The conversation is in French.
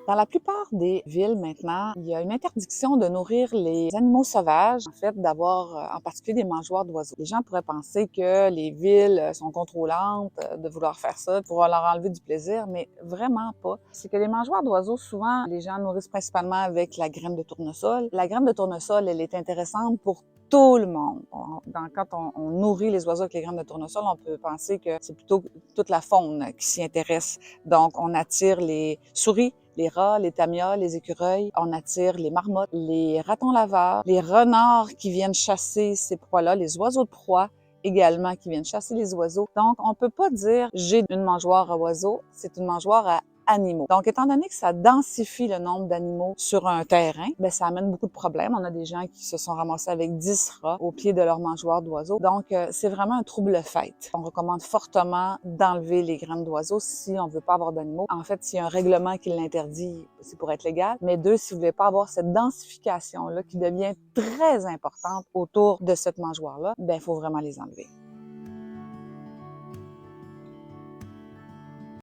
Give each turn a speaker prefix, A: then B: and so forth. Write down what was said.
A: Dans la plupart des villes maintenant, il y a une interdiction de nourrir les animaux sauvages, en fait, d'avoir en particulier des mangeoires d'oiseaux. Les gens pourraient penser que les villes sont contrôlantes, de vouloir faire ça pour leur enlever du plaisir, mais vraiment pas. C'est que les mangeoires d'oiseaux, souvent, les gens nourrissent principalement avec la graine de tournesol. La graine de tournesol, elle est intéressante pour tout le monde. Quand on nourrit les oiseaux avec les graines de tournesol, on peut penser que c'est plutôt toute la faune qui s'y intéresse. Donc, on attire les souris, les rats, les tamias, les écureuils. On attire les marmottes, les ratons laveurs, les renards qui viennent chasser ces proies-là, les oiseaux de proie également qui viennent chasser les oiseaux. Donc, on peut pas dire j'ai une mangeoire à oiseaux, c'est une mangeoire à animaux. Donc, étant donné que ça densifie le nombre d'animaux sur un terrain, ben ça amène beaucoup de problèmes. On a des gens qui se sont ramassés avec 10 rats au pied de leur mangeoire d'oiseaux. Donc, c'est vraiment un trouble-fête. On recommande fortement d'enlever les graines d'oiseaux si on veut pas avoir d'animaux. En fait, s'il y a un règlement qui l'interdit, c'est pour être légal. Mais deux, si vous voulez pas avoir cette densification-là qui devient très importante autour de cette mangeoire-là, ben il faut vraiment les enlever.